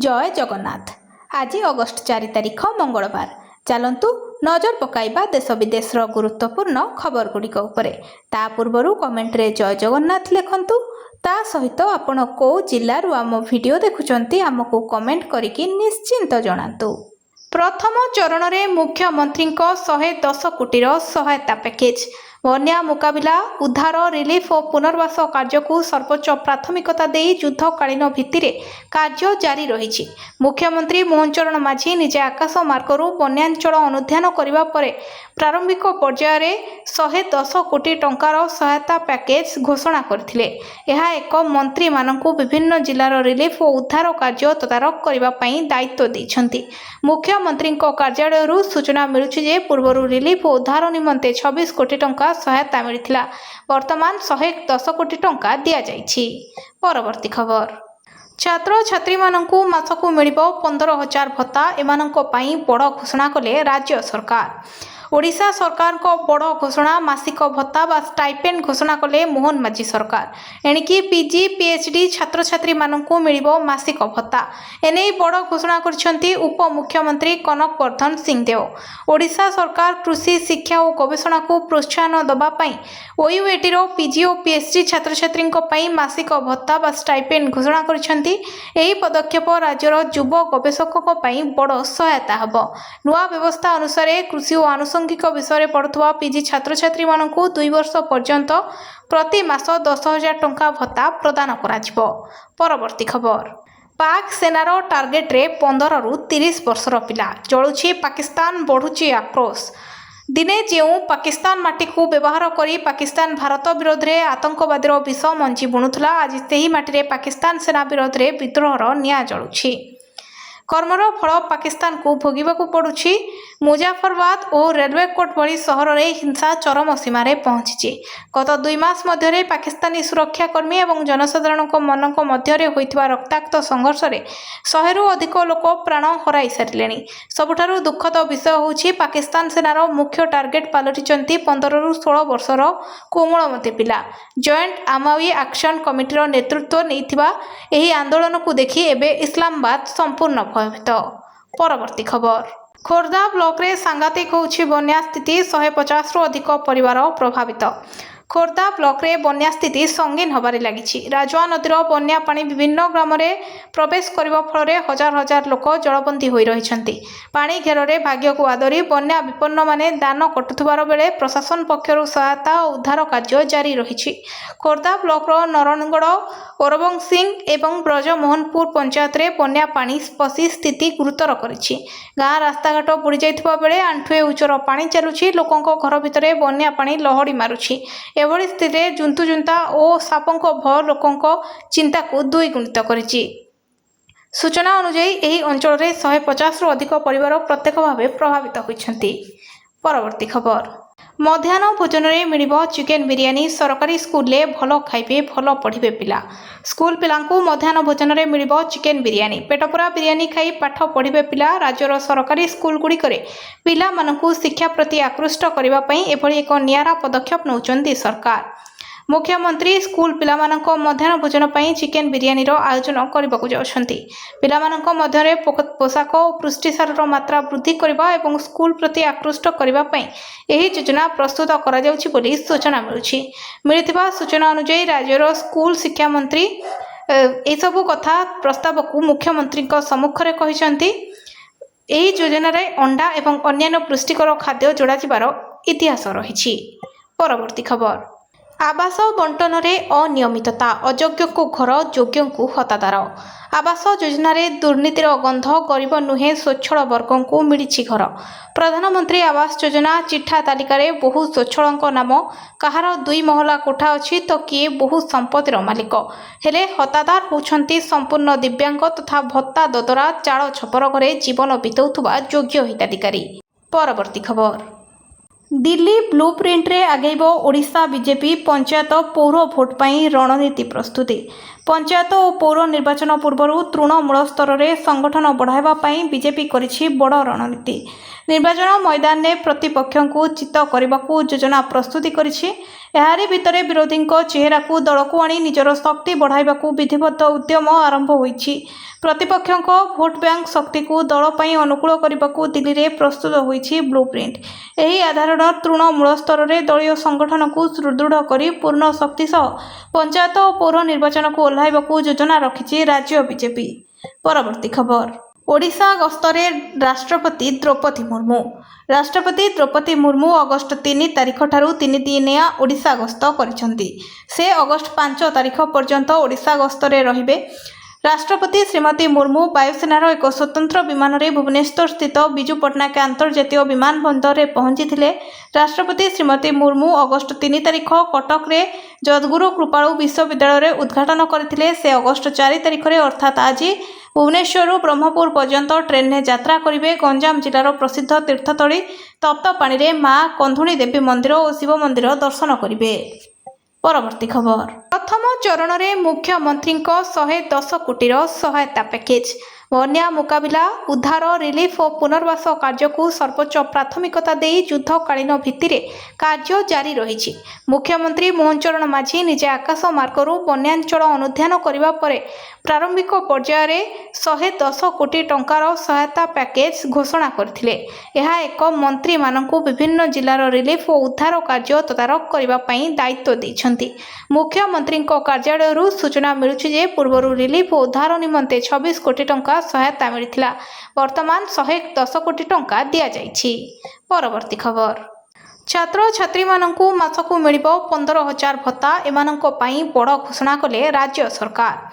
जय जगन्नाथ। आज अगस्ट 4 तारिख मंगलवार। चलतु नजर पकाइबा देश विदेशर गुरुत्वपूर्ण खबर गुड़िक उपरे। ता पूर्व कमेंट रे जय जगन्नाथ लिखंतु। ता सहित आपण को जिल्लारू आम वीडियो देखुचंती आमको कमेंट करिकि निश्चिंत जणातु। प्रथम चरण में मुख्यमंत्री 110 कोटीर सहायता पैकेज। बन्या मुकाबिला उद्धार रिलीफ और पुनर्वास कार्य को सर्वोच्च प्राथमिकता दे युद्धकालीन भित्तिरे कार्य जारी रही। मुख्यमंत्री मोहन चरण माझी निजे आकाश मार्गरू बन्यांचल अनुध्यान करने पर प्रारंभिक पर्यायर 110 कोटी टंकार सहायता पैकेज घोषणा करथिले। यह एक मंत्री मानकु विभिन्न जिलार रिलीफ और उद्धार कार्य तदारख करने दायित्व देइछंती। मुख्यमंत्री कार्यालय सूचना मिलुछि जे पूर्व रिलीफ और उद्धार निमंते 26 कोटी टंका सहायता मिलिथिला। वर्तमान 110 कोटी टंका दिया जाइछि। परवर्ती खबर। छात्र छात्री मानकु मासकु मिलिबो 15,000 भत्ता। एमानंको पई बड़ घोषणा कले राज्य सरकार। ओडिशा सरकार को बड़ घोषणा मासिक भत्ता बा स्टाइपेंड घोषणा कले मोहन माझी सरकार। एणिकी पीजी पीएचडी छात्र छात्री मानकु मिलिबो मासिक भत्ता। एने बड़ घोषणा करछंती उप मुख्यमंत्री कनक वर्धन सिंहदेव। ओडिशा सरकार कृषि शिक्षा और गवेषणा को प्रोत्साहन दबा पई ओयूएटी रो पीजी और पीएचडी छात्र छात्री पई मासिक भत्ता बा स्टाइपेंड घोषणा करछंती। एही पदक्षेप राज्यर युव गवेषकों पई बड़ सहायता हबो। नुआ व्यवस्था अनुसार कृषि और आनुषंगिक विषय पढ़ुवा पीजी छात्र छात्री मानकु 2 वर्ष पर्यंत प्रति मास 10,000 टंका भत्ता प्रदान कराजिबो। परवर्ती खबर। पाक सेनार टार्गेट रे 15 रु 30 वर्षर पिला जलुछि पाकिस्तान। बढ़ुछि आक्रोश। दिने जो पाकिस्तान माटी को व्यवहार करी पाकिस्तान भारत विरोध में आतंकवादी विष मंजी बुणुला, आज से माटी रे पाकिस्तान सेना विरोध में विद्रोहर निआ जलुछि। कर्मर फल पाकिस्तान को भोगवाक पड़ुछि। मुजाफरबाद और रेलवे कोट भली सहर में हिंसा चरम सीमार पहुंची। गत 2 मास मध्य पाकिस्तानी सुरक्षाकर्मी और जनसाधारण मन मध्य होइथिबा रक्ताक्त संघर्ष में 100 रु अधिक लोक प्राण हराई सारे। सबुठारु दुखद विषय होउछि पाकिस्तान सेनार मुख्य टार्गेट पलटिचंती 15 रु 16 वर्षर कोमलमती पिला। जॉइंट आर्मी एक्शन कमिटीर नेतृत्व नैथिबा एही आंदोलन को देखि एबे इस्लामाबाद संपूर्ण भयभीत। परवर्ती खबर। खोर्धा ब्लॉक रे सांघातिक होउछि बन्या स्थिति। 150 रु अधिक परिवार प्रभावित। खोर्धा ब्लॉक रे बन्या स्थिति संगीन होबारे लागिछि। राजवा नदीर बन्या पानी विभिन्न ग्राम रे प्रवेश करबा फल रे हजार हजार लोक जलबंदी होई रहिछंती। पानी घेर रे भाग्य को आदरी बन्या विपन्न माने दान कटुथबार बेले प्रशासन पक्षरु सहायता और उद्धार कार्य जारी रहिछि। खोर्धा ब्लॉक रो नरणगड़ औरबंग सिंह एवं ब्रजमोहनपुर पंचायत रे बन्या पानी पसी स्थिति गुरुतर करिछि। गाँ रास्ताघाट बुड़ी जाइथिबा बेले आंठुए उच्चर पानी चलुछि। लोकंको घर भितरे बन्या पानी लहड़ी मारुछि। एभली स्थिति जुंतु जुंता और सापंक भय लोकों चिंता को द्विगुणित करिछि। सूचना अनुसार यही अंचल में 150 रु अधिक परिवार प्रत्यक्ष भाव प्रभावित होइछंती। परवर्ती खबर। मध्याह्न भोजन में मिलिबो चिकेन बिरियानी। सरकारी स्कूल ले भल खाइबे भल पढ़िबे पिला। स्कूल पिलांकु मध्याह्न भोजन में मिलिबो चिकेन बिरियानी। पेटपूरा बिरियानी खाई पाठ पढ़िबे पिला। राज्यर सरकारी स्कूल गुड़िकरे पिला मानकु शिक्षा प्रति आकृष्ट करबा पई एभली एक नियारा पदक्षेप नौचंदी सरकार। मुख्यमंत्री स्कूल पिलामानंक मध्याह्न भोजन पई चिकेन बिरियानी रो आयोजन करबाकु जाउछंती। पिलामानंक मध्यरे पोशाक और पुष्टिसार मात्रा वृद्धि करबा एवं स्कूल प्रति आकृष्ट करबा पई एही योजना प्रस्तुत करा जाउछि बोली सूचना मिलुछि। मिलिथिबा सूचना अनुसार राज्यर स्कूल शिक्षा मंत्री ए सबु कथा प्रस्ताव को मुख्यमंत्री सम्मुख रे कहिसंती। एही योजना रे अंडा एवं अन्य पुष्टिकर खाद्य जोड़ा जिबार इतिहास रहिछि। परवर्ती खबर। आवास बंटन में अनियमितता। अयोग्य को घर योग्य को हतादार। आवास योजना रे दुर्नीतिर गंध। गरीब नुहे स्वच्छल वर्गों को मिली घर। प्रधानमंत्री आवास योजना चिठा तालिका रे बहु स्वच्छल नाम। कहार 2 महला कोठा अच्छी तो किए बहु संपत्तिर मालिक हेले हतादार होउछंती संपूर्ण दिव्यांग तथा भत्ता ददरा चाल छपर घरे जीवन बिताउथुबा योग्य हिताधिकारी। परवर्ती खबर। दिल्ली ब्लूप्रिंट रे आगेबो ओडिशा बीजेपी। पंचायत पौर भोट पई रणनीति प्रस्तुति। पंचायत और पौर निर्वाचन पूर्व तृणमूल स्तर में संगठन बढ़ावा पई बीजेपी करिछि बड़ रणनीति। निर्वाचन मैदान में प्रतिपक्ष को चित करने योजना प्रस्तुति करिछि। एहारी भितरे विरोधी चेहरा को दल को आनी निजर शक्ति बढ़ाइबा विधिवत उद्यम आरंभ होईछि। प्रतिपक्षों भोट बैंक शक्ति को दल पर अनुकूल करने को दिल्ली में प्रस्तुत होईछि ब्लूप्रिंट। एही आधारण तृणमूल स्तर में दलीय संगठन को सुदृढ़ कर पूर्ण शक्ति सह पंचायत और पौर निर्वाचन को ओह्लाइबाकू योजना रखिछि राज्य बीजेपी। परवर्ती खबर ओडिशा गस्तरे राष्ट्रपति द्रौपदी मुर्मू। राष्ट्रपति द्रौपदी मुर्मू अगस्ट 3 तारिख ठारू 3 दिनिया ओडिशा गस्त करिसेंती। से अगस्ट 5 तारिख पर्यंत ओडिशा गस्तरे रहिबे। राष्ट्रपति श्रीमती मुर्मू वायुसेनार एक स्वतंत्र विमान में भुवनेश्वर स्थित बिजू पट्टनायक अंतर्जातीय विमान बंदर में पहुंची। राष्ट्रपति श्रीमती मुर्मू अगस्ट 3 तारिख कटक रे जगद्गुरु कृपालु विश्वविद्यालय उद्घाटन करथिले। से अगस्ट 4 तारिख अर्थात आज भुवनेश्वर ब्रह्मपुर पर्यंत ट्रेन में यात्रा करेंगे। गंजाम जिलार प्रसिद्ध तीर्थस्थली तप्तपाणी में माँ कंधुणी देवी मंदिर और शिव मंदिर दर्शन करेंगे। परवर्ती खबर प्रथम चरण में मुख्यमंत्री 110 कोटीर सहायता पैकेज। बन्या मुकाबिला उद्धार रिलीफ और पुनर्वास कार्य को सर्वोच्च प्राथमिकता दे युद्धकालीन भित्तिरे कार्य जारी रही। मुख्यमंत्री मोहन चरण माझी निजे आकाश मार्गरू बन्यांचल अनुध्यान करने पर प्रारंभिक पर्यायर 110 कोटी टंकार सहायता पैकेज घोषणा करथिले। यह एक मंत्री मानकु विभिन्न जिलार रिलीफ और उद्धार कार्य तदारख करने दायित्व देइछंती। मुख्यमंत्री कार्यालय सूचना मिलुछि जे पूर्व रिलीफ और उद्धार निमंते 26 कोटी टंका सहायता मिलिथिला। वर्तमान 110 कोटी टंका दिया जाइछि। परवर्ती खबर छात्र छात्री मानकु मासकु मिलिबो 15,000 भत्ता। एमानंको पई बड़ घोषणा कले राज्य सरकार।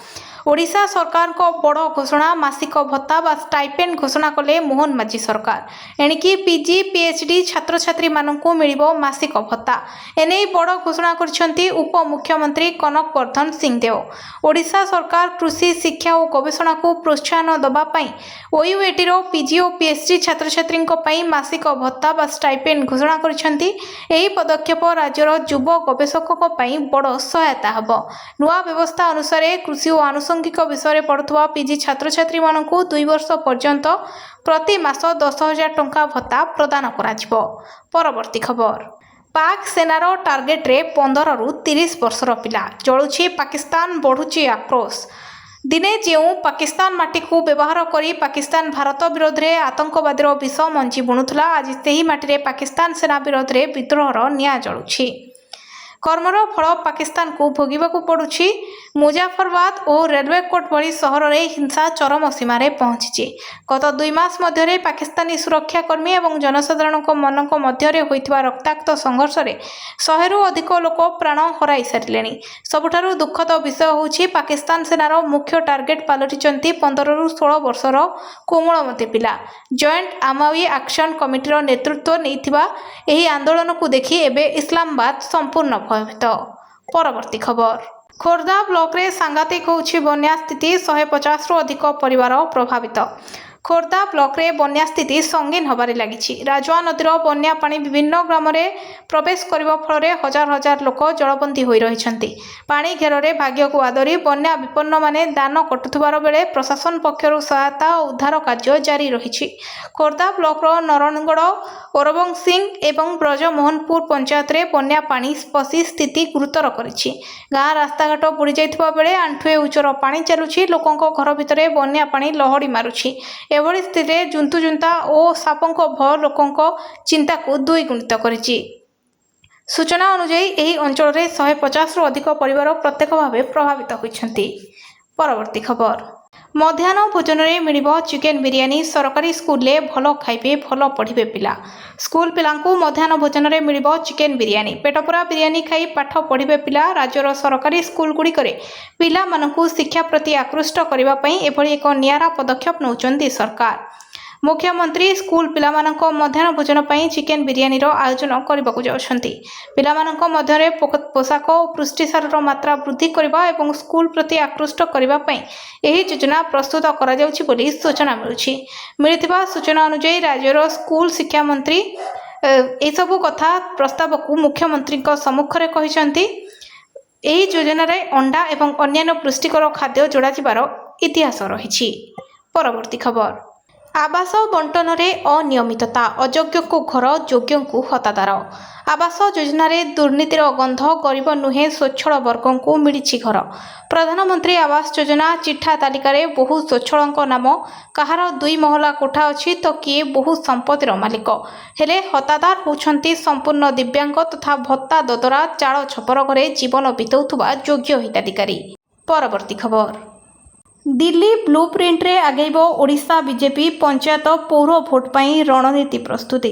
ओडिशा सरकार को बड़ घोषणा मासिक भत्ता व स्टाइपेंड घोषणा कले मोहन माझी सरकार। एणिकी पीजी पीएचडी छात्र छात्री मानकु मिलिबो मासिक भत्ता। एने बड़ घोषणा करछंती उप मुख्यमंत्री कनक वर्धन सिंहदेव। ओडिशा सरकार कृषि शिक्षा और गवेषणा को प्रोत्साहन दबा पई ओयूएटी रो पीजी और पीएचडी छात्र छात्री पई मासिक भत्ता व स्टाइपेंड घोषणा करछंती। एही पदक्षेप राज्यर युव गवेषकों पई बड़ सहायता हबो। नुआ व्यवस्था अनुसार कृषि और आनुषंगिक विषय पढ़ुवा पीजी छात्र छात्री मानकु 2 वर्ष पर्यंत प्रति मास 10,000 टंका भत्ता प्रदान कराजिबो। परवर्ती खबर पाक सेनार टार्गेट रे 15 रु 30 वर्षर पिला जलुछि। पाकिस्तान बढ़ुछि आक्रोश। दिने जेउ पाकिस्तान माटी को व्यवहार करी पाकिस्तान भारत विरोध में आतंकवादी विष मंजी बुणुला, आज से माटी रे पाकिस्तान सेना विरोध में विद्रोहर निआ जलुछि। कर्मर फल पाकिस्तान को भोगवाक पड़ुछि। मुजाफरबाद और रेलवे कोट भली सहर में हिंसा चरम सीमार पहुंची। गत 2 मास मध्य पाकिस्तानी सुरक्षाकर्मी और जनसाधारण मन मध्य होता रक्ताक्त संघर्ष में 100 रु अधिक लोक प्राण हराई सारे। सबुठारु दुखद विषय होछि पाकिस्तान सेनार मुख्य टार्गेट पलटिचंती 15 रु 16 वर्षर कोमलमती पिला। जॉइंट आर्मी एक्शन कमिटीर नेतृत्व नैथिबा एही आंदोलन को देखि एबे इस्लामाबाद संपूर्ण भयभीत। परवर्ती खबर खोर्धा ब्लॉक रे सांघातिक होछि बन्या स्थिति। 150 रु अधिक परिवार प्रभावित। खोर्धा ब्लॉक रे बन्या स्थिति संगीन होबारे लागिछि। राजुआ नदीर बन्या पानी विभिन्न ग्राम रे प्रवेश करबा फल हजार हजार लोक जलबंदी होई रहिछंती। पानी घेर रे भाग्य को आदरी बन्या विपन्न माने दान कटुथबार बेले प्रशासन पक्षरु सहायता और उद्धार कार्य जारी रहिछि। खोर्धा ब्लॉक रो नरणगड़ औरबंग सिंह एवं ब्रजमोहनपुर पंचायत रे बन्या पानी पसी स्थिति गुरुतर करिछि। गाँ रास्ताघाट बुड़ी जाइथिबा बेले आंठुए उच्चर पानी चलुछि। लोकंको घर भितरे बन्या पानी लहड़ी मारुछि। एभली स्थिति जुंतुजुंता और सापों भय लोकों चिंता को द्विगुणित करिछि। सूचना अनुसार यही अंचल में 150 रु अधिक परिवार प्रत्यक्ष भाव प्रभावित होइछंती। परवर्ती खबर मध्याह्न भोजन में मिलिबो चिकेन बिरियानी। सरकारी स्कूल ले भल खाइबे भल पढ़िबे पिला। स्कूल पिलांकु मध्याह्न भोजन में मिलिबो चिकेन बिरियानी। पेटपूरा बिरियानी खाई पाठ पढ़िबे पिला। राज्यर सरकारी स्कूल गुड़िकरे पिला मानकु शिक्षा प्रति आकृष्ट करबा पई एभली एक नियारा पदक्षेप नौचंती सरकार। मुख्यमंत्री स्कूल पिलामानंक मध्याह्न भोजन पर चिकेन बिरियानी आयोजन करने जाउछंती। पिलामानंक मध्यरे पोशाक और पुष्टिसार मात्रा वृद्धि करबा एवं स्कूल प्रति आकृष्ट करबा पई एही योजना प्रस्तुत करा जाउछि बोली सूचना मिलिथिबा सूचना अनुसार राज्यर स्कूल शिक्षा मंत्री ए सबु कथा प्रस्ताव को मुख्यमंत्री सम्मुखरे कहिसंती। एही योजना रे अंडा एवं अन्यान्य पुष्टिकर खाद्य जोड़ा जिबार इतिहास रहिछि। परवर्ती खबर आवास बंटन में अनियमितता अयोग्य घर योग्य हतादार आवास योजन दुर्नीतिर गंध गरीब नुहे स्वच्छल वर्ग को मिली घर प्रधानमंत्री आवास योजना चिठा तालिकार बहु स्वच्छल नाम कहार 2 महला कोठा अच्छी तो किए बहु संपत्तिर मालिक हेले हतादार होती संपूर्ण दिव्यांग तथा भत्ता ददरा चाल छपर घरे जीवन बिताउथुबा योग्य हिताधिकारी। परवर्ती खबर दिल्ली ब्लूप्रिंट रे आगेब ओडिशा बीजेपी पंचायत पौर भोट पर रणनीति प्रस्तुति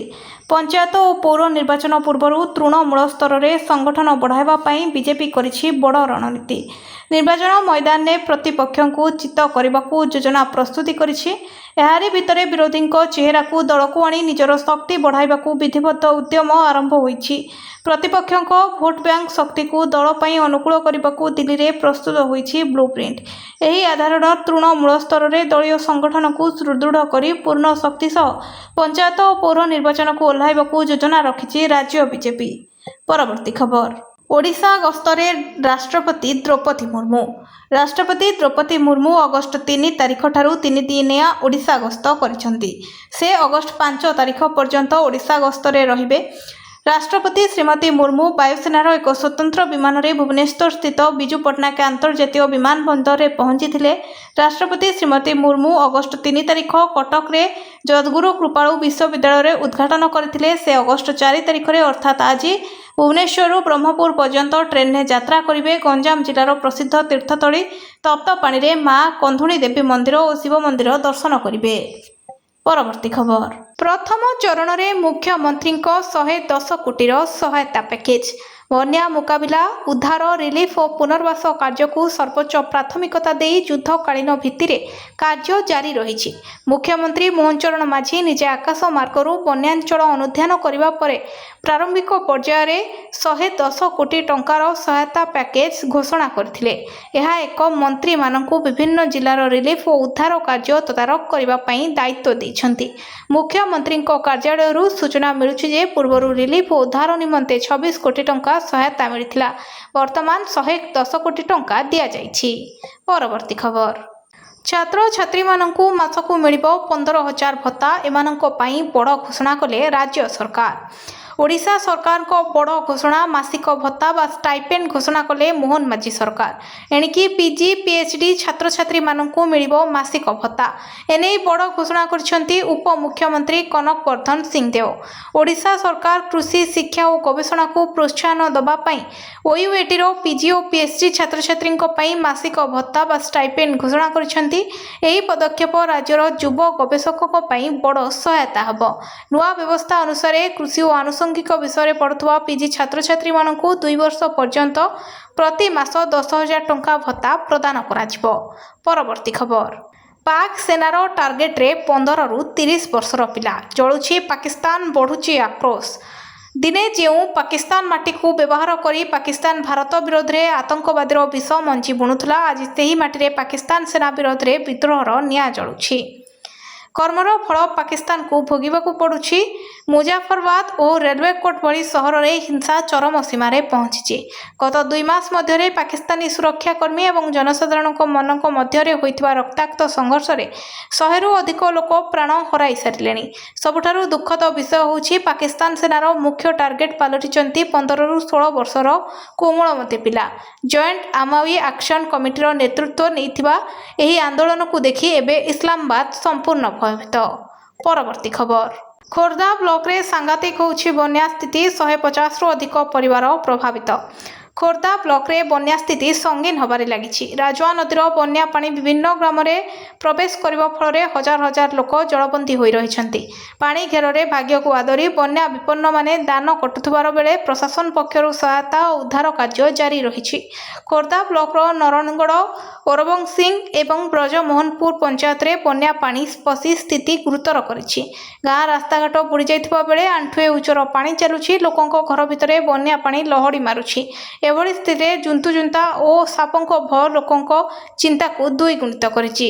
पंचायत और पौर निर्वाचन पूर्व तृणमूल स्तर में संगठन बढ़ावाई बीजेपी करिछि बड़ रणनीति निर्वाचन मैदान में प्रतिपक्ष को चित्त करने को योजना प्रस्तुति करिछि एहारी भितरे विरोधी चेहरा को दल को आनी निजर शक्ति बढ़ावा को विधिवत उद्यम आरंभ होइछि प्रतिपक्ष भोट बैंक शक्ति को दल पर अनुकूल करने को दिल्ली में प्रस्तुत होइछि ब्लूप्रिंट एही आधार तृणमूल स्तर में दलीय संगठन को सुदृढ़ कर पूर्ण शक्ति सह पंचायत और पौर निर्वाचन को ओह्लाइबा को योजना रखिछि राज्य बीजेपी। परवर्ती खबर ओडिशा गस्तरे राष्ट्रपति द्रौपदी मुर्मू अगस्ट 3 तारिख ठारू 3 दिनिया ओडिशा गस्त करिसेंती से अगस्ट 5 तारिख पर्यंत ओडिशा गस्तरे रहिबे। राष्ट्रपति श्रीमती मुर्मू वायुसेनार एक स्वतंत्र विमान में भुवनेश्वर स्थित बिजू पट्टनायक अंतर्जातीय विमान बंदर में पहुंची। राष्ट्रपति श्रीमती मुर्मू अगस्ट 3 तारिख कटक रे जगद्गुरु कृपालु विश्वविद्यालय उद्घाटन करथिले। से अगस्ट 4 तारिख अर्थात आज भुवनेश्वर ब्रह्मपुर पर्यंत ट्रेन में यात्रा करेंगे। गंजाम जिलार प्रसिद्ध तीर्थस्थली तप्तपाणी में माँ कंधुणी देवी मंदिर और शिव मंदिर दर्शन करेंगे। परवर्ती खबर प्रथम चरण में मुख्यमंत्री 110 कोटीर सहायता पैकेज बन्या मुकाबिला उद्धार रिलीफ और पुनर्वास कार्य को सर्वोच्च प्राथमिकता दे युद्धकालीन भित्तिरे कार्य जारी रही। मुख्यमंत्री मोहन चरण माझी निजे आकाश मार्गरू बन्यांचल अनुध्यान करने पर प्रारंभिक पर्यायर 110 कोटी टंकार सहायता पैकेज घोषणा करथिले। यह एक मंत्री मानकु विभिन्न जिलार रिलीफ और उद्धार कार्य तदारख करने दायित्व देइछन्ति। मुख्यमंत्री कार्यालय सूचना मिलुछि जे पूर्व रिलीफ और उद्धार निमंते 26 कोटी टंका सहायता मिलिथिला वर्तमान 110 कोटी टंका दिया जाइछि। परवर्ती खबर छात्र छात्री मानकु मासकु मिलिबो 15,000 भत्ता एमानंको पई बड़ घोषणा कले राज्य सरकार। ओडिशा सरकार को बड़ घोषणा मासिक भत्ता बा स्टाइपेंड घोषणा कले मोहन माझी सरकार। एणिकी पीजी पीएचडी छात्र छात्री मानकु मिलिबो मासिक भत्ता एने बड़ घोषणा करछंती उप मुख्यमंत्री कनक वर्धन सिंहदेव। ओडिशा सरकार कृषि शिक्षा और गवेषणा को प्रोत्साहन दबा पई ओयूएटी रो पीजी और पीएचडी छात्र छात्री पई मासिक भत्ता बा स्टाइपेंड घोषणा करछंती। एही पदक्षेप राज्यर युव गवेषकों पई बड़ सहायता हबो। नुआ व्यवस्था अनुसार कृषि और आनुषंगिक विषय पढ़ुवा पीजी छात्र छात्री मानकु 2 वर्ष पर्यंत प्रति मास 10,000 टंका भत्ता प्रदान कराजिबो। परवर्ती खबर पाक सेनार टार्गेट रे 15 रु 30 वर्षर पिला जलुछि पाकिस्तान बढ़ुछि आक्रोश। दिने जो पाकिस्तान माटी को व्यवहार करी पाकिस्तान भारत विरोध में आतंकवादीर विष मंजी बुणुला आज से माटी रे पाकिस्तान सेना विरोध में विद्रोहर निआं जलुछि। कर्मर फल पाकिस्तान को भोगवाक पड़ुछि। मुजाफरबाद और रेलवे कोट भली सहर में हिंसा चरम सीमार पहुंची। गत 2 मास मध्य पाकिस्तानी सुरक्षाकर्मी और जनसाधारण मन मध्य होता रक्ताक्त संघर्ष में 100 रु अधिक लोक प्राण हराई सारे। सबुठारु दुखद विषय होछि पाकिस्तान सेनार मुख्य टार्गेट पलटिचंती 15 रु 16 वर्षर कोमलमती पिला। जॉइंट आर्मी एक्शन कमिटीर नेतृत्व नैथिबा एही आंदोलन को देखि एबे इस्लामाबाद संपूर्ण भयभीत। परवर्ती खबर खोर्धा ब्लॉक रे सांघातिक होछि बन्या स्थिति 150 रु अधिक परिवार प्रभावित। खोर्धा ब्लॉक रे बन्या स्थिति संगीन होबारे लागिछि। राजुआ नदीर बन्या पानी विभिन्न ग्राम रे प्रवेश करबा फल रे हजार हजार लोक जलबंदी होई रहिछन्ति। पानी घेर रे भाग्य को आदरी बन्या विपन्न माने दान कटुथबार बेले प्रशासन पक्षरु सहायता और उद्धार कार्य जारी रहिछि। खोर्धा ब्लॉक रो नरणगड़ औरबंसिंह एवं ब्रजमोहनपुर पंचायत रे बन्या पानी पसी स्थिति गुरुतर करिछि। गाँ रास्ताघाट बुड़ी जाइथिबा बेले आंठुए उच्चर पानी चलुछि। लोकंको घर भितरे बन्या पानी लहड़ी मारुछि। एभली स्थिति जुंतुजुंता और सापंक भय लोकंको चिंता को द्विगुणित करिछि।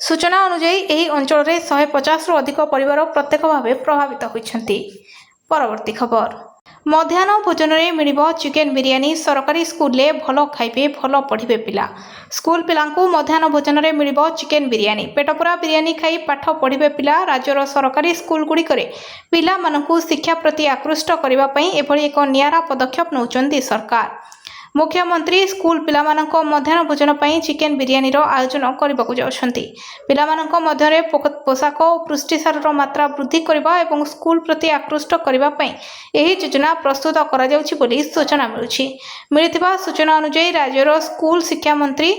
सूचना अनुसार यही अंचल में 150 रु अधिक परिवार प्रत्यक्ष भाव प्रभावित होइछन्ति। परवर्ती खबर ମଧ୍ୟାହ୍ନ ଭୋଜନରେ ମିଳିବ ଚିକେନ ବିରିୟାନୀ। ସରକାରୀ ସ୍କୁଲରେ ଭଲ ଖାଇବେ, ଭଲ ପଢ଼ିବେ ପିଲା। ସ୍କୁଲ ପିଲାଙ୍କୁ ମଧ୍ୟାହ୍ନ ଭୋଜନରେ ମିଳିବ ଚିକେନ ବିରିୟାନୀ। ପେଟପୂରା ବିରିୟାନୀ ଖାଇ ପାଠ ପଢ଼ିବେ ପିଲା। ରାଜ୍ୟର ସରକାରୀ ସ୍କୁଲଗୁଡ଼ିକରେ ପିଲାମାନଙ୍କୁ ଶିକ୍ଷା ପ୍ରତି ଆକୃଷ୍ଟ କରିବା ପାଇଁ ଏଭଳି ଏକ ନିଆରା ପଦକ୍ଷେପ ନେଉଛନ୍ତି ସରକାର। ମୁଖ୍ୟମନ୍ତ୍ରୀ ସ୍କୁଲ ପିଲାମାନଙ୍କ ମଧ୍ୟାହ୍ନ ଭୋଜନ ପାଇଁ ଚିକେନ ବିରିୟାନୀର ଆୟୋଜନ କରିବାକୁ ଯାଉଛନ୍ତି। ପିଲାମାନଙ୍କ ମଧ୍ୟରେ ପୋଷାକ ଓ ପୁଷ୍ଟିସାରର ମାତ୍ରା ବୃଦ୍ଧି କରିବା ଏବଂ ସ୍କୁଲ ପ୍ରତି ଆକୃଷ୍ଟ କରିବା ପାଇଁ ଏହି ଯୋଜନା ପ୍ରସ୍ତୁତ କରାଯାଉଛି ବୋଲି ସୂଚନା ମିଳୁଛି। ମିଳିଥିବା ସୂଚନା ଅନୁଯାୟୀ ରାଜ୍ୟର ସ୍କୁଲ ଶିକ୍ଷାମନ୍ତ୍ରୀ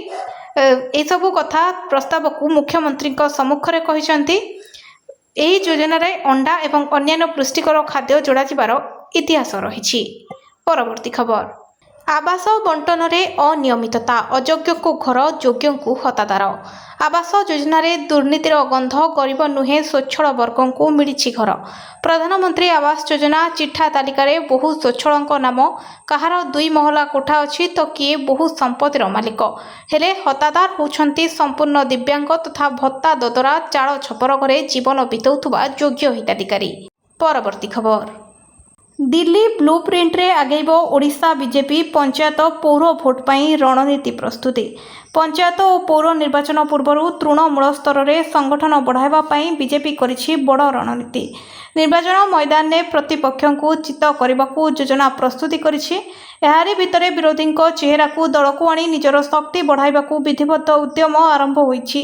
ଏସବୁ କଥା ପ୍ରସ୍ତାବକୁ ମୁଖ୍ୟମନ୍ତ୍ରୀଙ୍କ ସମ୍ମୁଖରେ କହିଛନ୍ତି। ଏହି ଯୋଜନାରେ ଅଣ୍ଡା ଏବଂ ଅନ୍ୟାନ୍ୟ ପୁଷ୍ଟିକର ଖାଦ୍ୟ ଯୋଡ଼ାଯିବାର ଇତିହାସ ରହିଛି। ପରବର୍ତ୍ତୀ ଖବର। ଆବାସ ବଣ୍ଟନରେ ଅନିୟମିତତା, ଅଯୋଗ୍ୟଙ୍କୁ ଘର, ଯୋଗ୍ୟଙ୍କୁ ହତାଦାର। ଆବାସ ଯୋଜନାରେ ଦୁର୍ନୀତିର ଗନ୍ଧ, ଗରିବ ନୁହେଁ ସ୍ୱଚ୍ଛଳ ବର୍ଗଙ୍କୁ ମିଳିଛି ଘର। ପ୍ରଧାନମନ୍ତ୍ରୀ ଆବାସ ଯୋଜନା ଚିଠା ତାଲିକାରେ ବହୁ ସ୍ୱଚ୍ଛଳଙ୍କ ନାମ। କାହାର 2 ମହଲା କୋଠା ଅଛି ତ କିଏ ବହୁ ସମ୍ପତ୍ତିର ମାଲିକ। ହେଲେ ହତାଦାର ହେଉଛନ୍ତି ସମ୍ପୂର୍ଣ୍ଣ ଦିବ୍ୟାଙ୍ଗ ତଥା ଭତ୍ତା ଦଦରା ଚାଳ ଛପର ଘରେ ଜୀବନ ବିତାଉଥିବା ଯୋଗ୍ୟ ହିତାଧିକାରୀ। ପରବର୍ତ୍ତୀ ଖବର। ଦିଲ୍ଲୀ ବ୍ଲୁପ୍ରିଣ୍ଟରେ ଆଗେଇବ ଓଡ଼ିଶା ବିଜେପି। ପଞ୍ଚାୟତ ପୌର ଭୋଟ ପାଇଁ ରଣନୀତି ପ୍ରସ୍ତୁତି। ପଞ୍ଚାୟତ ଓ ପୌର ନିର୍ବାଚନ ପୂର୍ବରୁ ତୃଣମୂଳ ସ୍ତରରେ ସଂଗଠନ ବଢ଼ାଇବା ପାଇଁ ବିଜେପି କରିଛି ବଡ଼ ରଣନୀତି। ନିର୍ବାଚନ ମଇଦାନରେ ପ୍ରତିପକ୍ଷଙ୍କୁ ଚିତ କରିବାକୁ ଯୋଜନା ପ୍ରସ୍ତୁତି କରିଛି। ଏହାରି ଭିତରେ ବିରୋଧୀଙ୍କ ଚେହେରାକୁ ଦଳକୁ ଆଣି ନିଜର ଶକ୍ତି ବଢ଼ାଇବାକୁ ବିଧିବଦ୍ଧ ଉଦ୍ୟମ ଆରମ୍ଭ ହୋଇଛି।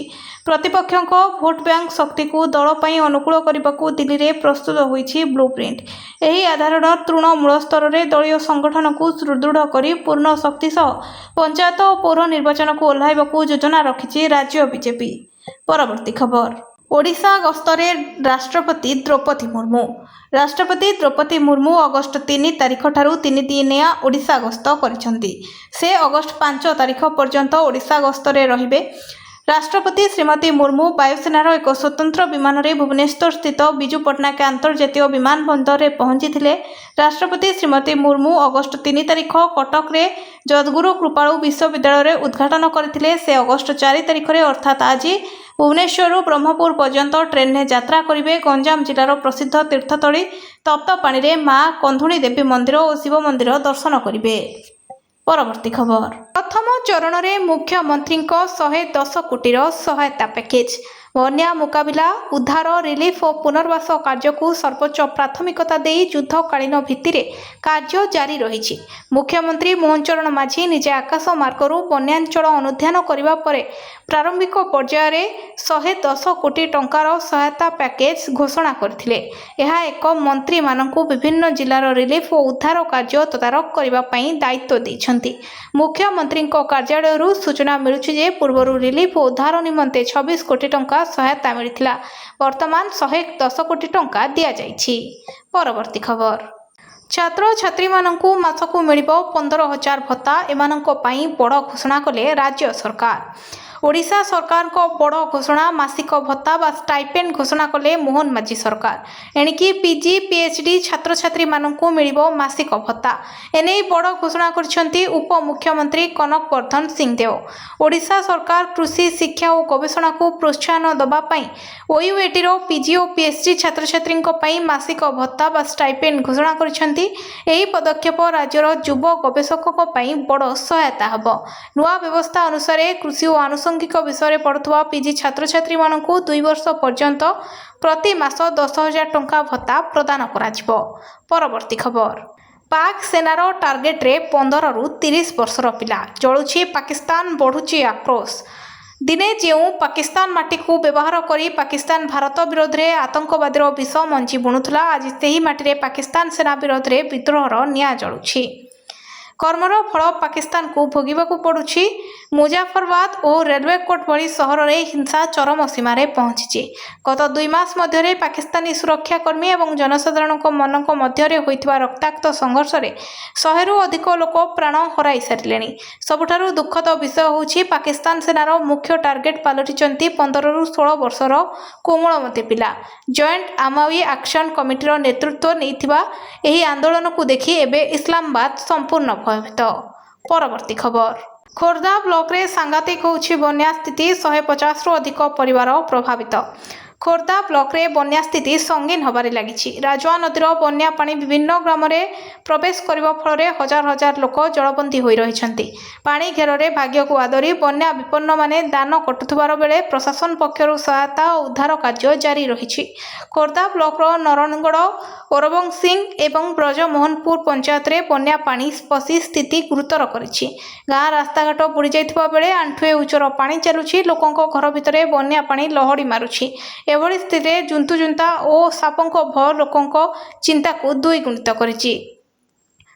ପ୍ରତିପକ୍ଷଙ୍କ ଭୋଟ ବ୍ୟାଙ୍କ ଶକ୍ତିକୁ ଦଳ ପାଇଁ ଅନୁକୂଳ କରିବାକୁ ଦିଲ୍ଲୀରେ ପ୍ରସ୍ତୁତ ହୋଇଛି ବ୍ଲୁପ୍ରିଣ୍ଟ। ଏହି ଆଧାରର ତୃଣମୂଳ ସ୍ତରରେ ଦଳୀୟ ସଂଗଠନକୁ ସୁଦୃଢ଼ କରି ପୂର୍ଣ୍ଣ ଶକ୍ତି ସହ ପଞ୍ଚାୟତ ଓ ପୌର ନିର୍ବାଚନକୁ ଓହ୍ଲାଇବାକୁ ଯୋଜନା ରଖିଛି ରାଜ୍ୟ ବିଜେପି। ପରବର୍ତ୍ତୀ ଖବର। ଓଡ଼ିଶା ଗସ୍ତରେ ରାଷ୍ଟ୍ରପତି ଦ୍ରୌପଦୀ ମୁର୍ମୁ। ରାଷ୍ଟ୍ରପତି ଦ୍ରୌପଦୀ ମୁର୍ମୁ ଅଗଷ୍ଟ 3 ତାରିଖଠାରୁ 3 ଦିନିଆ ଓଡ଼ିଶା ଗସ୍ତ କରିଛନ୍ତି। ସେ ଅଗଷ୍ଟ 5 ତାରିଖ ପର୍ଯ୍ୟନ୍ତ ଓଡ଼ିଶା ଗସ୍ତରେ ରହିବେ। ରାଷ୍ଟ୍ରପତି ଶ୍ରୀମତୀ ମୁର୍ମୁ ବାୟୁସେନାର ଏକ ସ୍ୱତନ୍ତ୍ର ବିମାନରେ ଭୁବନେଶ୍ୱର ସ୍ଥିତ ବିଜୁ ପଟ୍ଟନାୟକ ଆନ୍ତର୍ଜାତୀୟ ବିମାନ ବନ୍ଦରରେ ପହଞ୍ଚିଥିଲେ। ରାଷ୍ଟ୍ରପତି ଶ୍ରୀମତୀ ମୁର୍ମୁ ଅଗଷ୍ଟ 3 ତାରିଖ କଟକରେ ଯଦଗୁରୁ କୃପାଳୁ ବିଶ୍ୱବିଦ୍ୟାଳୟରେ ଉଦ୍ଘାଟନ କରିଥିଲେ। ସେ ଅଗଷ୍ଟ 4 ତାରିଖରେ ଅର୍ଥାତ୍ ଆଜି ଭୁବନେଶ୍ୱରରୁ ବ୍ରହ୍ମପୁର ପର୍ଯ୍ୟନ୍ତ ଟ୍ରେନ୍ରେ ଯାତ୍ରା କରିବେ। ଗଞ୍ଜାମ ଜିଲ୍ଲାର ପ୍ରସିଦ୍ଧ ତୀର୍ଥସ୍ଥଳୀ ତପ୍ତପାଣିରେ ମା କନ୍ଧୁଣୀ ଦେବୀ ମନ୍ଦିର ଓ ଶିବ ମନ୍ଦିର ଦର୍ଶନ କରିବେ। ପରବର୍ତ୍ତୀ ଖବର। ପ୍ରଥମ ଚରଣରେ ମୁଖ୍ୟମନ୍ତ୍ରୀଙ୍କ 110 କୋଟିର ସହାୟତା ପ୍ୟାକେଜ। ବନ୍ୟା ମୁକାବିଲା, ଉଦ୍ଧାର, ରିଲିଫ ଓ ପୁନର୍ବାସ କାର୍ଯ୍ୟକୁ ସର୍ବୋଚ୍ଚ ପ୍ରାଥମିକତା ଦେଇ ଯୁଦ୍ଧକାଳୀନ ଭିତ୍ତିରେ କାର୍ଯ୍ୟ ଜାରି ରହିଛି। ମୁଖ୍ୟମନ୍ତ୍ରୀ ମୋହନ ଚରଣ ମାଝୀ ନିଜେ ଆକାଶ ମାର୍ଗରୁ ବନ୍ୟାଞ୍ଚଳ ଅନୁଧ୍ୟାନ କରିବା ପରେ ପ୍ରାରମ୍ଭିକ ପର୍ଯ୍ୟାୟରେ 110 କୋଟି ଟଙ୍କାର ସହାୟତା ପ୍ୟାକେଜ ଘୋଷଣା କରିଥିଲେ। ଏହା ଏକ ମନ୍ତ୍ରୀମାନଙ୍କୁ ବିଭିନ୍ନ ଜିଲ୍ଲାର ରିଲିଫ ଓ ଉଦ୍ଧାର କାର୍ଯ୍ୟ ତଦାରଖ କରିବା ପାଇଁ ଦାୟିତ୍ୱ ଦେଇଛନ୍ତି। ମୁଖ୍ୟମନ୍ତ୍ରୀଙ୍କ କାର୍ଯ୍ୟାଳୟରୁ ସୂଚନା ମିଳୁଛି ଯେ ପୂର୍ବରୁ ରିଲିଫ ଓ ଉଦ୍ଧାର ନିମନ୍ତେ 26 କୋଟି ଟଙ୍କା ସହାୟତା ମିଳିଥିଲା। ବର୍ତ୍ତମାନ 110 କୋଟି ଟଙ୍କା ଦିଆଯାଇଛି। ପରବର୍ତ୍ତୀ ଖବର। ଛାତ୍ରଛାତ୍ରୀମାନଙ୍କୁ ମାସକୁ ମିଳିବ 15,000 ଭତ୍ତା। ଏମାନଙ୍କ ପାଇଁ ବଡ଼ ଘୋଷଣା କଲେ ରାଜ୍ୟ ସରକାର। ଓଡ଼ିଶା ସରକାରଙ୍କ ବଡ଼ ଘୋଷଣା, ମାସିକ ଭତ୍ତା ବା ଷ୍ଟାଇପେଣ୍ଡ ଘୋଷଣା କଲେ ମୋହନ ମାଝୀ ସରକାର। ଏଣିକି ପିଜି ପିଏଚ୍ଡି ଛାତ୍ରଛାତ୍ରୀମାନଙ୍କୁ ମିଳିବ ମାସିକ ଭତ୍ତା। ଏନେଇ ବଡ଼ ଘୋଷଣା କରିଛନ୍ତି ଉପମୁଖ୍ୟମନ୍ତ୍ରୀ କନକ ବର୍ଦ୍ଧନ ସିଂଦେଓ। ଓଡ଼ିଶା ସରକାର କୃଷି, ଶିକ୍ଷା ଓ ଗବେଷଣାକୁ ପ୍ରୋତ୍ସାହନ ଦେବା ପାଇଁ ଓୟୁଏଟିର ପିଜି ଓ ପିଏଚ୍ଡି ଛାତ୍ରଛାତ୍ରୀଙ୍କ ପାଇଁ ମାସିକ ଭତ୍ତା ବା ଷ୍ଟାଇପେଣ୍ଡ ଘୋଷଣା କରିଛନ୍ତି। ଏହି ପଦକ୍ଷେପ ରାଜ୍ୟର ଯୁବ ଗବେଷକଙ୍କ ପାଇଁ ବଡ଼ ସହାୟତା ହେବ। ନୂଆ ବ୍ୟବସ୍ଥା ଅନୁସାରେ କୃଷି ଓ ଆନୁଷଙ୍ଗିକ ବିଷୟରେ ପଢ଼ୁଥିବା ପିଜି ଛାତ୍ରଛାତ୍ରୀମାନଙ୍କୁ 2 ବର୍ଷ ପର୍ଯ୍ୟନ୍ତ ପ୍ରତି ମାସ 10,000 ଟଙ୍କା ଭତ୍ତା ପ୍ରଦାନ କରାଯିବ। ପରବର୍ତ୍ତୀ ଖବର। ପାକ୍ ସେନାର ଟାର୍ଗେଟରେ 15ରୁ 30 ବର୍ଷର ପିଲା। ଜଳୁଛି ପାକିସ୍ତାନ, ବଢ଼ୁଛି ଆକ୍ରୋଶ। ଦିନେ ଯେଉଁ ପାକିସ୍ତାନ ମାଟିକୁ ବ୍ୟବହାର କରି ପାକିସ୍ତାନ ଭାରତ ବିରୋଧରେ ଆତଙ୍କବାଦୀର ବିଷ ମଞ୍ଜି ବୁଣୁଥିଲା, ଆଜି ସେହି ମାଟିରେ ପାକିସ୍ତାନ ସେନା ବିରୋଧରେ ବିଦ୍ରୋହର ନିଆଁ ଜଳୁଛି। କର୍ମର ଫଳ ପାକିସ୍ତାନକୁ ଭୋଗିବାକୁ ପଡ଼ୁଛି। ମୁଜାଫରବାଦ ଓ ରେଲୱେ କୋଟ ଭଳି ସହରରେ ହିଂସା ଚରମ ସୀମାରେ ପହଞ୍ଚିଛି। ଗତ 2 ମାସ ମଧ୍ୟରେ ପାକିସ୍ତାନୀ ସୁରକ୍ଷାକର୍ମୀ ଏବଂ ଜନସାଧାରଣଙ୍କ ମାନଙ୍କ ମଧ୍ୟରେ ହୋଇଥିବା ରକ୍ତାକ୍ତ ସଂଘର୍ଷରେ 100ରୁ ଅଧିକ ଲୋକ ପ୍ରାଣ ହରାଇ ସାରିଲେଣି। ସବୁଠାରୁ ଦୁଃଖଦ ବିଷୟ ହେଉଛି ପାକିସ୍ତାନ ସେନାର ମୁଖ୍ୟ ଟାର୍ଗେଟ ପାଲଟିଛନ୍ତି 15ରୁ 16 ବର୍ଷର କୋମଳମତି ପିଲା। ଜଏଣ୍ଟ ଆର୍ମି ଆକ୍ସନ କମିଟିର ନେତୃତ୍ୱ ନେଇଥିବା ଏହି ଆନ୍ଦୋଳନକୁ ଦେଖି ଏବେ ଇସଲାମାବାଦ ସମ୍ପୂର୍ଣ୍ଣ ଭୟଭୀତ। ପରବର୍ତ୍ତୀ ଖବର। ଖୋର୍ଦ୍ଧା ବ୍ଲକରେ ସାଂଘାତିକ ହେଉଛି ବନ୍ୟା ସ୍ଥିତି। 150ରୁ ଅଧିକ ପରିବାର ପ୍ରଭାବିତ। खोर्धा ब्लॉकरे बन्या स्थिति संगीन होबारे लागिछि। राजुआ नदीर बन्या पानी विभिन्न ग्रामरे प्रवेश करबा फଳରେ हजार हजार लोक जलबंदी होई रहिछन्ति। पानी घेରରେ भाग्यକୁ आदरी बन्या विपन्न माने दान कटुथबार बेले प्रशासन पक्षरु सहायता और उद्धार कार्य जारी रहिछि। खोर्धा ब्लॉकर नरणगड़ ओरबंसिंह एवं ब्रजमोहनपुर पंचायत रे बन्या पानी पसी स्थिति गुरुतर करिछि। गाँ रास्ताघाट बुड़ी जाइथिबा बेले आंठुए उच्चर पानी चलुछि। लोकंको घर भितरे बन्या पानी लहड़ी मारुछि। एभଳି स्थितिरे जुंतु जुंता और सापंको भय लोकंको चिंता को द्विगुणित करिछि।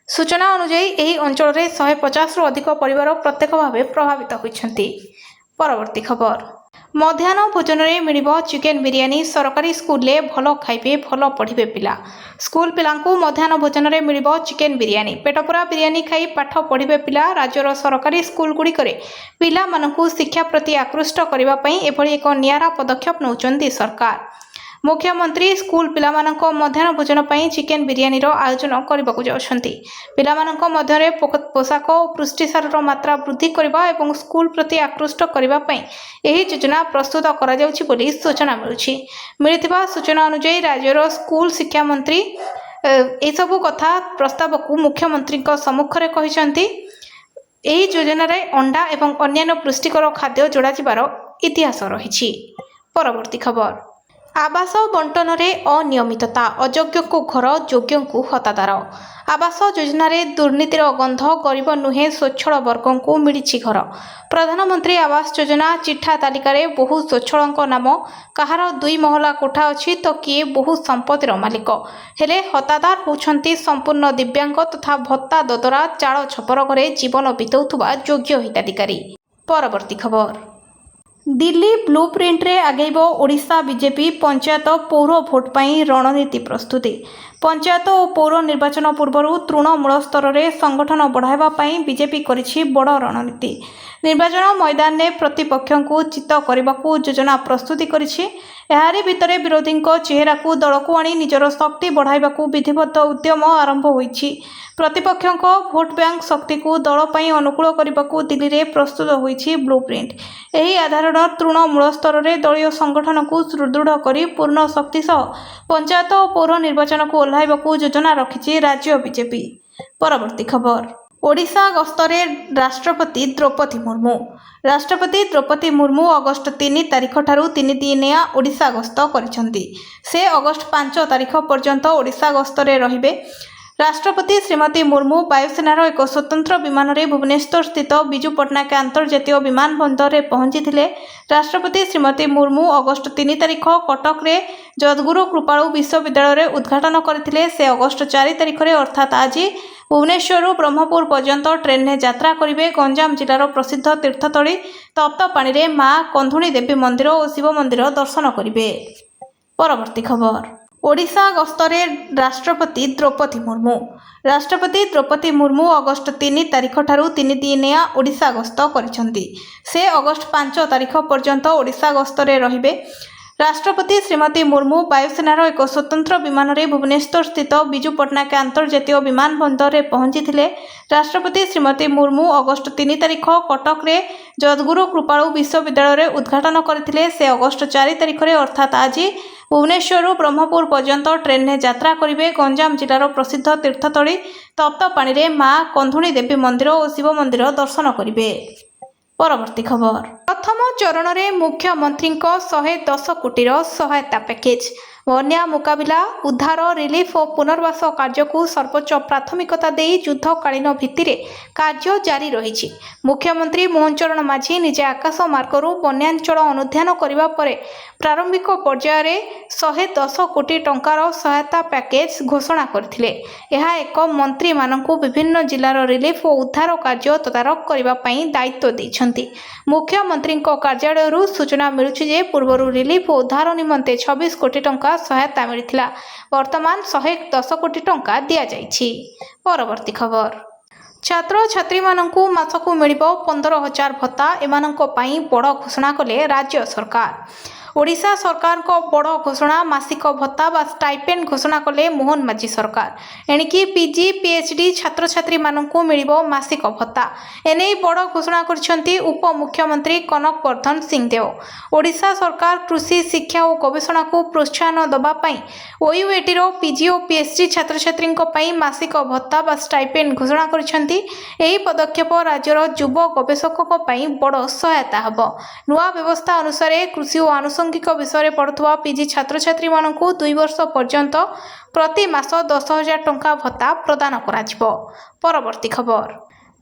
सूचना अनुसार यही अंचल में 150 रु अधिक परिवार प्रत्यक्ष भाव प्रभावित होइछन्ति। परवर्ती खबर मध्याह्न भोजन में मिलिबो चिकेन बिरियानी। सरकारी स्कूल ले भल खाइबे भल पढ़िबे पिला। स्कूल पिलांकु मध्याह्न भोजन में मिलिबो चिकेन बिरियानी। पेटपुरा बिरियानी खाई पाठ पढ़िबे पिला। राज्यर सरकारी स्कूल गुड़िकरे पिला मानकु शिक्षा प्रति आकृष्ट करबा पई एभଳି एक नियारा पदक्षेप नौचंदी सरकार। मुख्यमंत्री स्कूल पिलामानंक मध्याह्न भोजन पई चिकेन बिरियानी रो आयोजन करबाकु जाउछन्ति। पिलामानंक मध्यरे पोशाक और पुष्टिसार मात्रा वृद्धि करबा एवं स्कूल प्रति आकृष्ट करबा पई एही योजना प्रस्तुत करा जाउछि बोली सूचना मिलुछि। मिलिथिबा सूचना अनुसार राज्यर स्कूल शिक्षा मंत्री ए सबु कथा प्रस्ताव को मुख्यमंत्री सम्मुखरे कहिसन्ति। एही योजना रे अंडा एवं अन्य पुष्टिकर खाद्य जोड़ा जिबार इतिहास रहिछि। परवर्ती खबर आवास बंटन में अनियमितता। अयोग्य को घर योग्य को हतादार। आवास योजना रे दुर्नीतिर गंध गरीब नुहे स्वच्छल वर्ग को मिली घर। प्रधानमंत्री आवास योजना चिठा तालिका रे बहु स्वच्छल नाम। कहार 2 महला कोठा अच्छी तो किए बहु संपत्तिर मालिक हेले हतादार होउछन्ति संपूर्ण दिव्यांग तथा भत्ता ददरा चाल छपर घरे जीवन बिताउथुबा योग्य हिताधिकारी। परवर्ती खबर दिल्ली ब्लूप्रिंट रे आगेबो ओडिशा बीजेपी। पंचायत पौर भोट पाई रणनीति प्रस्तुति। पंचायत और पौर निर्वाचन पूर्व तृणमूल स्तर में संगठन बढ़ावा पाई बीजेपी करिछि बड़ रणनीति। निर्वाचन मैदान में प्रतिपक्ष को चित करने को योजना प्रस्तुति करिछि। एहारी भितरे विरोधी चेहरा को दल को आनी निजर शक्ति बढ़ावा को विधिवत उद्यम आरंभ होइछि। प्रतिपक्ष भोट बैंक शक्ति को दल पाई अनुकूल करने को दिल्ली में प्रस्तुत होइछि ब्लूप्रिंट। एही आधार तृणमूल स्तर में दलीय संगठन को सुदृढ़ कर पूर्ण शक्ति सह पंचायत और पौर निर्वाचन को ओह्लाइबा को योजना रखिछि राज्य बीजेपी। परवर्ती खबर ओडिशा गस्तरे राष्ट्रपति द्रौपदी मुर्मू। राष्ट्रपति द्रौपदी मुर्मू अगस्ट 3 तारिख ठारू 3 दिनिया ओडिशा गस्त करिसेंति। से अगस्ट 5 तारिख पर्यंत ओडिशा गस्तरे रहिबे। राष्ट्रपति श्रीमती मुर्मू वायुसेनार एक स्वतंत्र विमान रे भुवनेश्वर स्थित बिजू पट्टनायक अंतर्जातीय विमान बंदर रे पहुंची। राष्ट्रपति श्रीमती मुर्मू अगस्ट 3 तारिख कटक रे जगद्गुरु कृपालु विश्वविद्यालय रे उद्घाटन करथिले। से अगस्ट 4 तारिख रे अर्थात आज भुवनेश्वर ब्रह्मपुर पर्यंत ट्रेन में यात्रा करेंगे। गंजाम जिलार प्रसिद्ध तीर्थस्थली तप्तपाणी रे माँ कंधुणी देवी मंदिर और शिव मंदिर दर्शन करेंगे। परवर्ती खबर ओडिशा गस्तरे राष्ट्रपति द्रौपदी मुर्मू। राष्ट्रपति द्रौपदी मुर्मू अगस्ट 3 तारिख ठारू 3 दिनिया ओडिशा गस्त करिसेंति। से अगस्ट 5 तारिख पर्यंत ओडिशा गस्तरे रहिबे। राष्ट्रपति श्रीमती मुर्मू वायुसेनार एक स्वतंत्र विमान रे भुवनेश्वर स्थित बिजू पट्टनायक अंतर्जातीय विमान बंदर रे पहुंची। राष्ट्रपति श्रीमती मुर्मू अगस्ट 3 तारिख कटक रे जगद्गुरु कृपालु विश्वविद्यालय रे उद्घाटन करथिले। से अगस्ट 4 तारिख रे अर्थात आज भुवनेश्वर ब्रह्मपुर पर्यंत ट्रेन में यात्रा करेंगे। गंजाम जिलार प्रसिद्ध तीर्थस्थली तप्तपाणी रे माँ कंधुणी देवी मंदिर और शिव मंदिर दर्शन करेंगे। परवर्ती खबर प्रथम चरण में मुख्यमंत्री 110 कोटीर सहायता पैकेज। बन्या मुकाबिला उद्धार रिलीफ और पुनर्वास कार्य को सर्वोच्च प्राथमिकता दे युद्धकालीन भित्तिरे कार्य जारी रही। मुख्यमंत्री मोहन चरण माझी निजे आकाश मार्गरू बन्यांचल अनुध्यान करने पर प्रारंभिक पर्यायर 110 कोटी टंकार सहायता पैकेज घोषणा करथिले। यह एक मंत्री मानकु विभिन्न जिलार रिलीफ और उद्धार कार्य तदारख करने दायित्व देइछन्ति। मुख्यमंत्री कार्यालय सूचना मिलुछि जे पूर्व रिलीफ और उद्धार निमंते 26 कोटी टंका सहायता मिलिथिला। वर्तमान 110 कोटी टंका दिया जाइछि। परवर्ती खबर छात्र छात्री मानकु मासकु मिलिबो 15,000 भत्ता। एमानंको पाई बड़ घोषणा कले राज्य सरकार। ओडिशा सरकार को बड़ घोषणा मासिक भत्ता व स्टाइपेंड घोषणा कले मोहन माझी सरकार। एणिकी पीजी पीएचडी छात्र छात्री मानकु मिलिबो मासिक भत्ता। एने बड़ घोषणा करछंती उप मुख्यमंत्री कनक वर्धन सिंहदेव। ओडिशा सरकार कृषि शिक्षा और गवेषणा को प्रोत्साहन दबा पई ओयूएटी रो पीजी और पीएचडी छात्र छात्री पई मासिक भत्ता व स्टाइपेंड घोषणा करछंती। एही पदक्षेप राज्यर युव गवेषक पई बड़ सहायता हबो। नुआ व्यवस्था अनुसार कृषि और आनुषंगिक विषय पढ़ुवा पीजी छात्र छात्री मानकु 2 वर्ष पर्यंत प्रति मास 10,000 टंका भत्ता प्रदान कराजिबो। परवर्ती खबर।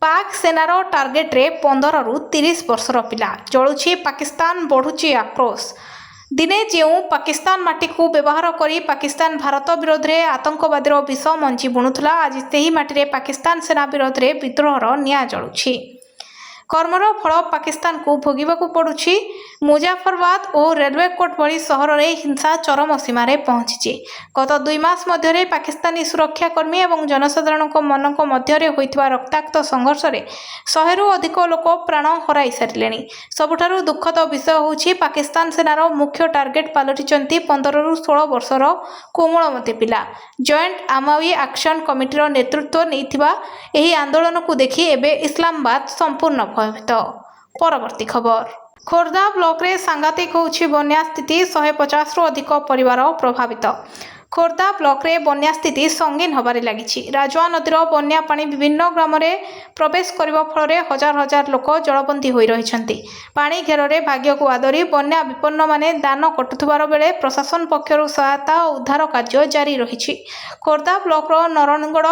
पाक सेनार टार्गेट रे 15 रु 30 वर्षर पिला जलुछि पाकिस्तान बढ़ुछि आक्रोश। दिने जेउ पाकिस्तान माटी को व्यवहार करी पाकिस्तान भारत विरोध रे आतंकवादी विष मंची बुणुथला, आज सेही माटी रे पाकिस्तान सेना विरोध रे विद्रोहर निया जलुछि। कर्मर फल पाकिस्तान को भोगवाक पड़ुछि। मुजाफरबाद और रेलवे कोट भली सहर में हिंसा चरम सीमार पहुंची। गत 2 मास मध्य पाकिस्तानी सुरक्षाकर्मी और जनसाधारण मन मध्य होइथिबा रक्ताक्त संघर्ष में 100 रु अधिक लोक प्राण हराई सारे। सबुठारु दुखद विषय होछि पाकिस्तान सेनार मुख्य टार्गेट पलटिचंती 15 रु 16 वर्षर कोमलमती पिला। जॉइंट आर्मी एक्शन कमिटीर नेतृत्व नैथिबा एही आंदोलन को देखि एबे इस्लामाबाद संपूर्ण भयभीत। परवर्ती खबर। खोर्धा ब्लॉक रे सांघातिक होछि बन्या स्थिति, 150 रु अधिक परिवार प्रभावित। खोर्धा ब्लॉक रे बन्या स्थिति संगीन होबारे लागिछि। राजुआ नदीर बन्या पानी विभिन्न ग्राम रे प्रवेश करबा फल हजार हजार लोक जलबंदी होई रहिछंती। पानी घेर रे भाग्य को आदरी बन्या विपन्न माने दान कटुथबार बेले प्रशासन पक्षरु सहायता और उद्धार कार्य जारी रहिछि। खोर्धा ब्लॉक रो नरणगड़,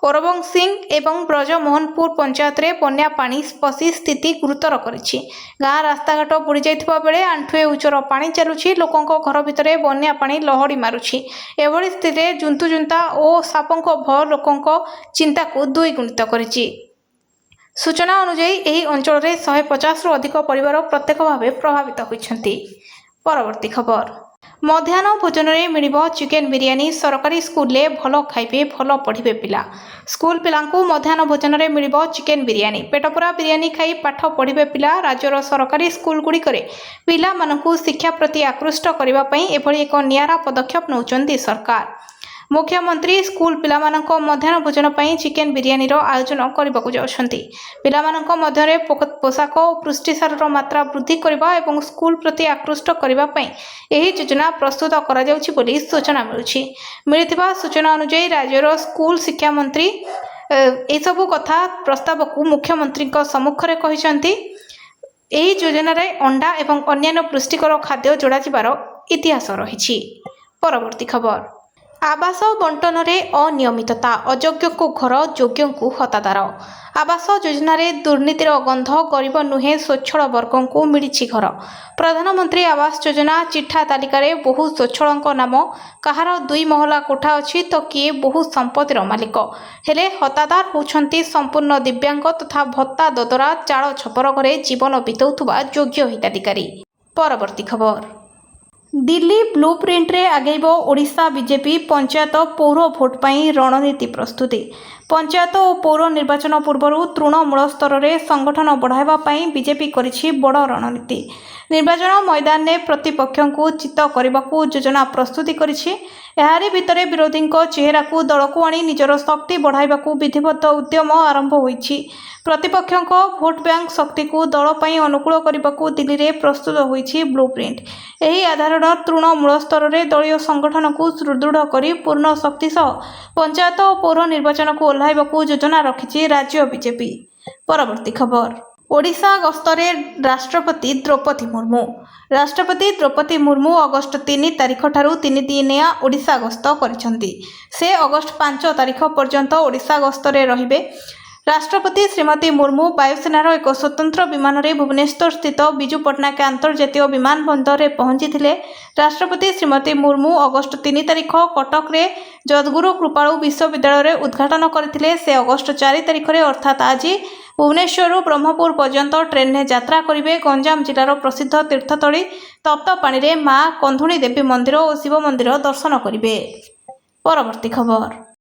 ओरबंग सिंह एवं ब्रजमोहनपुर पंचायत रे बन्या पानी पसी स्थिति गुरुतर करिछि। गाँ रास्ताघाट बुड़ी जाइथिबा बेले आंठुए उच्चर पानी चलुछि। लोकंको घर भितरे बन्या पानी लहड़ी मारुछि। एभली स्थिति जुंतुजुंता और सापंक भय लोकंको चिंता को द्विगुणित करिछि। सूचना अनुसार यही अंचल में 150 रु अधिक परिवार प्रत्यक्ष भाव प्रभावित होइछंती। परवर्ती खबर। मध्याह्न भोजन में मिलिबो चिकेन बिरियानी। सरकारी स्कूल ले भल खाइबे भल पढ़िबे पिला। स्कूल पिलांकु मध्याह्न भोजन में मिलिबो चिकेन बिरियानी। पेटपूरा बिरियानी खाई पाठ पढ़िबे पिला। राज्यर सरकारी स्कूल गुड़िकरे पिला मानकु शिक्षा प्रति आकृष्ट करबा पई एभली एक नियारा पदक्षेप नौचंती सरकार। मुख्यमंत्री स्कूल पिलामानंक मध्याह्न भोजन पई चिकेन बिरियानी रो आयोजन करबाकु जाउछंती। पिलामानंक मध्यरे पोशाक और पुष्टिसार मात्रा वृद्धि करबा एवं स्कूल प्रति आकृष्ट करबा पई एही योजना प्रस्तुत करा जाउछि बोली सूचना मिलुछि। मिलिथिबा सूचना अनुसार राज्यर स्कूल शिक्षा मंत्री ए सबु कथा प्रस्ताव को मुख्यमंत्री सम्मुखरे कहिसंती। एही योजना रे अंडा एवं अन्य पुष्टिकर खाद्य जोड़ा जिबार इतिहास रहिछि। परवर्ती खबर। आवास बंटन में अनियमितता, अयोग्य को घर, योग्य को हतादार। आवास योजना रे दुर्नीतिर गंध, गरीब नुहे स्वच्छल वर्ग को मिली घर। प्रधानमंत्री आवास योजना चिठा तालिका रे बहु स्वच्छल नाम, कहार 2 महला कोठा अच्छी तो किए बहु संपत्तिर मालिक हेले हतादार होउछंती संपूर्ण दिव्यांग तथा भत्ता ददरा चाल छपर घरे जीवन बिताउथुबा योग्य हिताधिकारी। परवर्ती खबर। दिल्ली ब्लूप्रिंट रे आगेबो ओडिशा बीजेपी। पंचायत पौर भोट पाई रणनीति प्रस्तुति। पंचायत और पौर निर्वाचन पूर्व तृणमूल स्तर में संगठन बढ़ावा पाई बीजेपी करिछि बड़ रणनीति। निर्वाचन मैदान में प्रतिपक्ष को चित्त करने को योजना प्रस्तुति करिछि। एहारी भितरे विरोधी चेहरा को दल को आनी निजर शक्ति बढ़ावा को विधिवत उद्यम आरंभ होइछि। प्रतिपक्ष भोट बैंक शक्ति को दल पाई अनुकूल करने को दिल्ली में प्रस्तुत होइछि ब्लूप्रिंट। एही आधार तृणमूल स्तर में दलीय संगठन को सुदृढ़ करी पूर्ण शक्ति सह पंचायत और पौर निर्वाचन को ओह्लाइबा को योजना रखिछि राज्य बीजेपी। परवर्ती खबर। ओडिशा गस्तरे राष्ट्रपति द्रौपदी मुर्मू। राष्ट्रपति द्रौपदी मुर्मू अगस्ट 3 तारिख ठारू 3 दिनिया ओडिशा गस्त करिसेंती। से अगस्ट 5 तारिख पर्यंत ओडिशा गस्तरे रहिबे। राष्ट्रपति श्रीमती मुर्मू वायुसेनार एक स्वतंत्र विमान रे भुवनेश्वर स्थित बिजू पट्टनायक अंतर्जातीय विमान बंदर रे पहुंची थिले। राष्ट्रपति श्रीमती मुर्मू अगस्ट 3 तारिख कटक रे जगद्गुरु कृपालु विश्वविद्यालय रे उद्घाटन करथिले। से अगस्ट 4 तारिख रे अर्थात आज भुवनेश्वर ब्रह्मपुर पर्यंत ट्रेन में यात्रा करिवे। गंजाम जिलार प्रसिद्ध तीर्थस्थली तप्तपाणी रे मां कंधुणी देवी मंदिर और शिव मंदिर दर्शन करिवे। परवर्ती खबर।